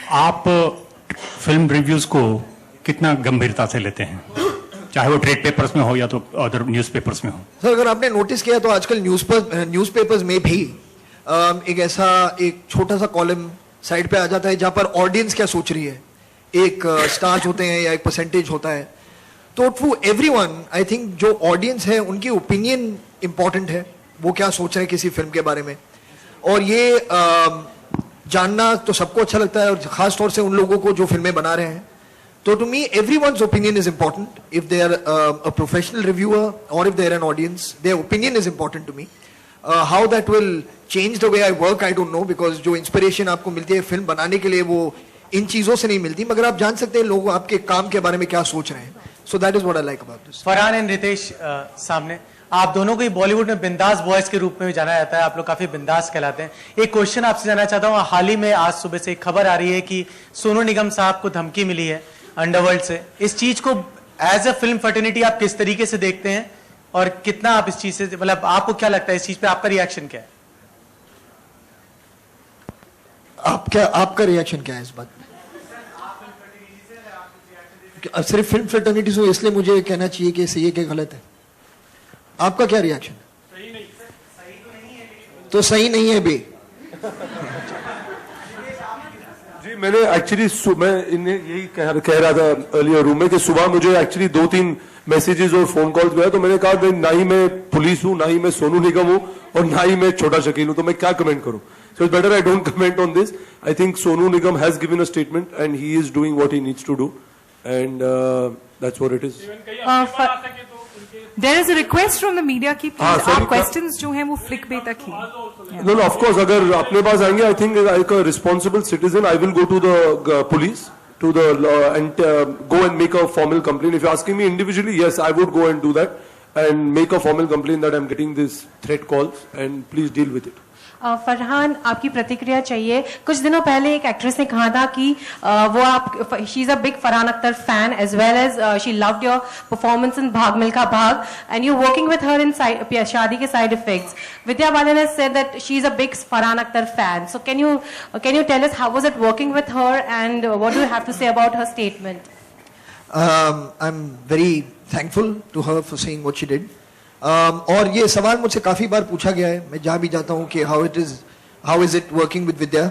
आप film reviews को कितना गंभीरता से लेते हैं, चाहे वो ट्रेड पेपर्स में हो या तो अदर न्यूज़पेपर्स में हो? सर, अगर आपने नोटिस किया तो आजकल न्यूज़पेपर्स में भी एक छोटा सा कॉलम साइड पे आ जाता है जहां पर ऑडियंस क्या सोच रही है, एक स्टार्स होते हैं या एक परसेंटेज होता है। तो टू एवरीवन आई थिंक जो ऑडियंस है उनकी ओपिनियन इंपॉर्टेंट है, वो क्या सोच रहे हैं किसी फिल्म के बारे में। और ये जानना तो सबको अच्छा लगता है, और खास तौर से उन लोगों को जो फिल्में बना रहे हैं। तो to me everyone's opinion is important. If they are a professional reviewer और if they are an audience, their opinion is important to me. How that will change the way I work I don't know, because जो inspiration आपको मिलती है film बनाने के लिए वो इन चीजों से नहीं मिलती, मगर आप जान सकते हैं लोग आपके काम के बारे में क्या सोच रहे हैं। So that is what I like about this. Farhan and Ritesh सामने, आप दोनों को ही बॉलीवुड में बिंदास बॉयज के रूप में भी जाना जाता है, आप लोग काफी बिंदास कहलाते हैं। एक क्वेश्चन आपसे जानना चाहता हूँ, हाल ही में आज सुबह से एक खबर आ रही है कि सोनू निगम साहब को धमकी मिली है अंडरवर्ल्ड से। इस चीज को एज अ फिल्म फर्टिनिटी आप किस तरीके से देखते हैं और कितना आप इस चीज से, मतलब आपको क्या लगता है इस चीज पे, आपका रिएक्शन क्या है? आपका रिएक्शन क्या है इस बात में? सिर्फ फिल्म फर्टिनिटी से इसलिए मुझे कहना चाहिए कि सही है कि गलत है? आपका क्या रिएक्शन है? सही नहीं, सही तो नहीं है, तो सही नहीं है बे। जी, मैंने एक्चुअली मैं इन्हें यही कह रहा था अर्लियर रूम में कि सुबह मुझे एक्चुअली 2-3 मैसेजेस और फोन कॉल्स गया, तो मैंने कहा ना ही मैं पुलिस हूं, ना ही मैं सोनू निगम हूं और ना ही मैं छोटा शकील हूं, तो मैं क्या कमेंट करूं? So it's better I don't comment on this. I think Sonu Nigam has given a statement and he is doing what he needs to do and that's what it is. There is a request from the media कि please आप questions जो हैं वो flick बे तक ही। No, of course, अगर अपने पास आएंगे, I think like a responsible citizen, I will go to the police, to the and go and make a formal complaint. If you're asking me individually, yes, I would go and do that and make a formal complaint that I'm getting these threat calls and please deal with it. Farhan, आपकी प्रतिक्रिया चाहिए। कुछ दिनों पहले एक actress ने कहा था कि वो आप she is a big Farhan Akhtar fan as well as she loved your performance in Bhaag Milkha Bhaag and you working with her in Shaadi Ke Side Effects. Vidya Balan has said that she is a big Farhan Akhtar fan. So can you tell us how was it working with her and what do you have to say about her statement? I am very thankful to her for saying what she did. और ये सवाल मुझसे काफी बार पूछा गया है, मैं जहां भी जाता हूं कि how is it working with Vidya.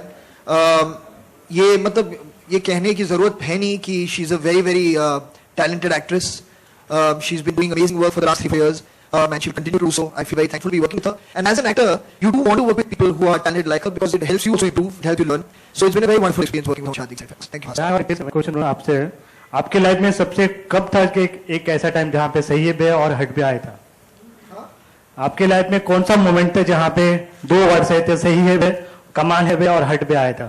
ये मतलब ये कहने की जरूरत है नहीं कि she is a very very talented actress. She is been doing amazing work for the last 3 years and she will continue to do so. I feel very thankful to be working with her, and as an actor you do want to work with people who are talented like her because it helps you also improve, it helps you learn. So it's been a very wonderful experience working with Shadi Saifs. Thank you. Question आपसे, आपके life में सबसे कब था कि एक ऐसा time जहां पे सही है बे और हट पे आया था? आपके लाइफ में कौन सा मोमेंट था जहां पे 2 वर्ड से थे, सही है बे, कमाल है बे और हट पे आया था?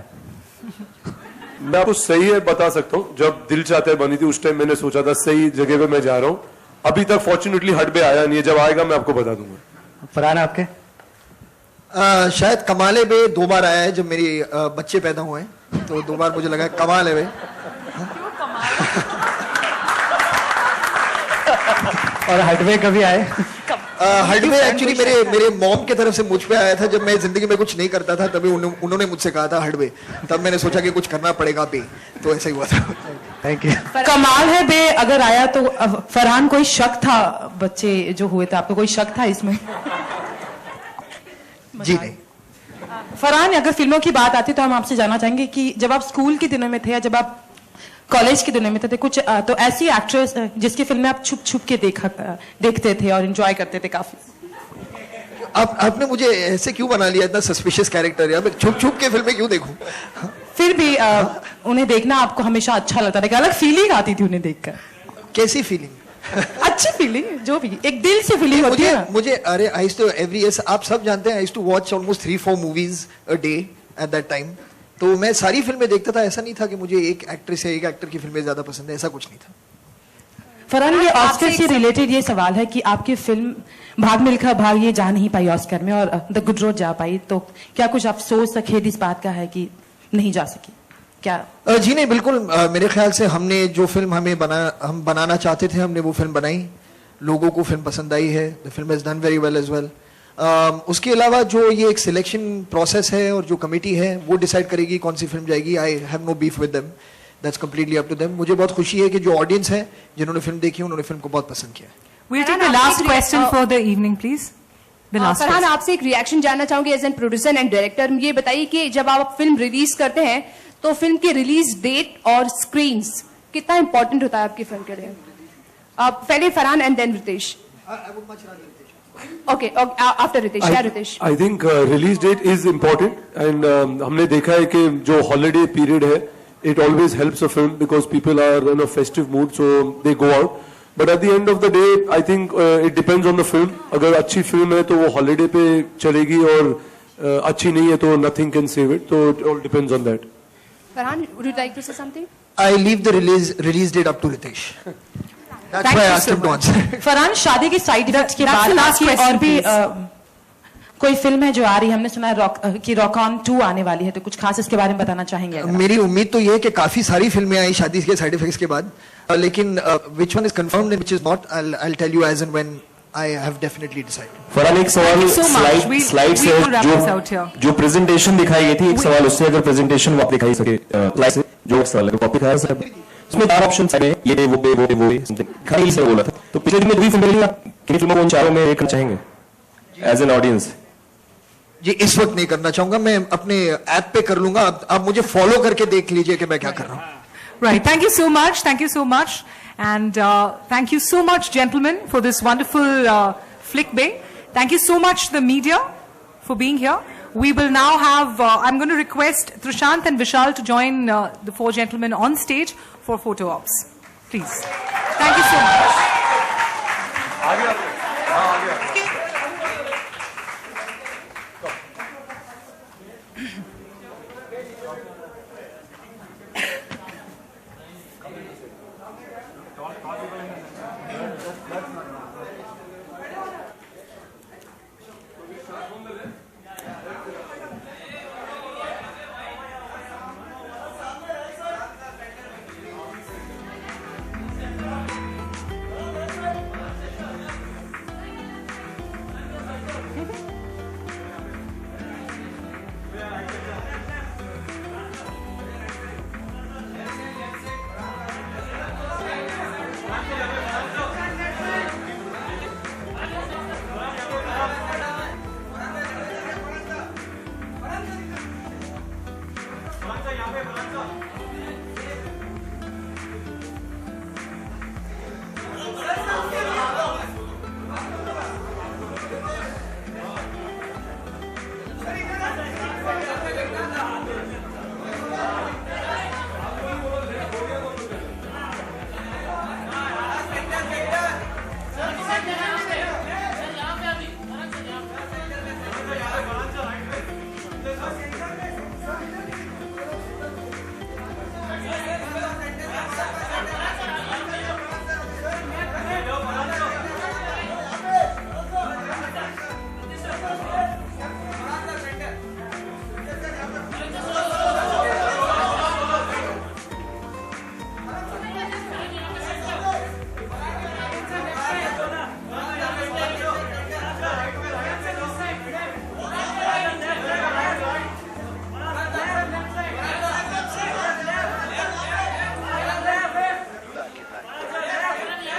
मैं आपको सही है बता सकता हूँ, जब दिल चाहता है बनी थी उस टाइम मैंने सोचा था सही जगह पे मैं जा रहा हूँ। अभी तक फॉर्चुनेटली हट पे आया नहीं है, जब आएगा मैं आपको बता दूंगा। फरहान आपके? शायद कमाले बे 2 बार आया है जब मेरी बच्चे पैदा हुए हैं, तो 2 बार मुझे लगा कमाल है बे। और हटवे कभी आए? हटवे एक्चुअली मेरे मॉम के तरफ से मुझ पे आया था जब मैं जिंदगी में कुछ नहीं करता था, तभी उन्होंने मुझसे कहा था हटवे, तब मैंने सोचा कि कुछ करना पड़ेगा बे, तो ऐसा ही हुआ था। Thank you. कमाल है बे अगर आया तो फरहान कोई शक था, बच्चे जो हुए थे आपको कोई शक था इसमें? जी नहीं। फरहान, अगर फिल्मों की बात आती तो हम आपसे जानना चाहेंगे कि जब आप स्कूल के दिनों में थे या जब आप कॉलेज के दिनों में थे कुछ तो ऐसी एक्ट्रेस जिसकी फिल्में आप छुप छुप के देखते थे और एंजॉय करते थे काफी? आपने मुझे ऐसे क्यों बना लिया, इतना सस्पिशियस कैरेक्टर यार, मैं छुप छुप के फिल्में क्यों देखूं? फिर भी उन्हें देखना आपको हमेशा अच्छा लगता था, अलग फीलिंग आती थी उन्हें देखकर? कैसी फीलिंग? अच्छी फीलिंग, जो भी एक दिल से फीलिंग होती है। मुझे अरे I used to every year, आप सब जानते हैं, I used to watch almost 3-4 movies a day at that time. तो मैं सारी फिल्में देखता था, ऐसा नहीं था कि मुझे एक एक्ट्रेस या एक एक्टर की फिल्में ज्यादा पसंद है, ऐसा कुछ नहीं था। फरहान, ये ऑस्कर से रिलेटेड ये सवाल है कि आपकी फिल्म भाग मिल्खा भाग ये जा नहीं पाई ऑस्कर में और द गुड रोड जा पाई, तो क्या कुछ अफसोस या खेद इस बात का है कि नहीं जा सकी क्या? जी नहीं, बिल्कुल। मेरे ख्याल से हमने जो फिल्म हम बनाना चाहते थे हमने वो फिल्म बनाई, लोगों को फिल्म पसंद आई है, the film has done very well as well. उसके अलावा जो ये एक सिलेक्शन प्रोसेस है और जो कमेटी है वो डिसाइड करेगी कौन सी फिल्म जाएगी. I have no beef with them, that's completely up to them. मुझे बहुत खुशी है कि जो ऑडियंस है जिन्होंने फिल्म देखी उन्होंने फिल्म को बहुत पसंद किया. We'll take the last question for the evening, please. The last Farhan, question. आपसे एक रिएक्शन जानना चाहूंगी as an producer and director. ये बताइए कि जब आप फिल्म रिलीज करते हैं तो फिल्म की रिलीज डेट और स्क्रीन्स कितना इंपॉर्टेंट होता है आपकी फिल्म के लिए? पहले Farhan and then Ritesh. Okay, after Ritesh. या Ritesh? I think release date is important and हमने देखा है कि जो हॉलीडे पीरियड है it always helps a film because people are in a festive mood so they go out. But at the end of the day I think it depends on the film. अगर अच्छी film है तो वो holiday पे चलेगी और अच्छी नहीं है तो नथिंग कैन सेव इट. तो it all depends on that. Farhan, would you like to say something? I leave the release date up to Ritesh. That's Thank why I you asked so him to much. answer. Farhan, शादी की side effects के That's बाद the last आपकी question, और भी please. कोई film है जो आ रही है, हमने सुना है कि रॉक ऑन 2 आने वाली है, तो कुछ खास इसके बारे में बताना चाहेंगे अगर आप? मेरी उम्मीद तो ये है कि काफी सारी फिल्में आई शादी के साइड इफेक्ट्स के बाद, लेकिन which one is confirmed and which is not, I'll tell you as and when I have definitely decided. Farhan, एक सवाल Thank you so much. Slide We से will wrap this out here. जो प्रेजेंटेशन दिखाई गई थी, एक सवाल उससे अगर प्रेजेंटेशन वो आप दिखाई सके स्लाइड से जो सवाल है कॉपी खाया सर उसमें 4 ऑप्शन है, ये वो खाली से बोला था. तो पिछले दिन में 2 फिल्में आप किन फिल्मों को उन चारों में एक चाहेंगे एज एन ऑडियंस? ये इस वक्त नहीं करना चाहूंगा, मैं अपने ऐप पे कर लूंगा. आप मुझे फॉलो करके देख लीजिए कि मैं क्या कर रहा हूँ. Right. Thank you so much. Thank you so much. And thank you so much, gentlemen, for this wonderful flick bay. Thank you so much, the media, for being here. We will now have, I'm going to request Trishant and Vishal to join the 4 gentlemen on stage for photo ops. Please. Thank you so much.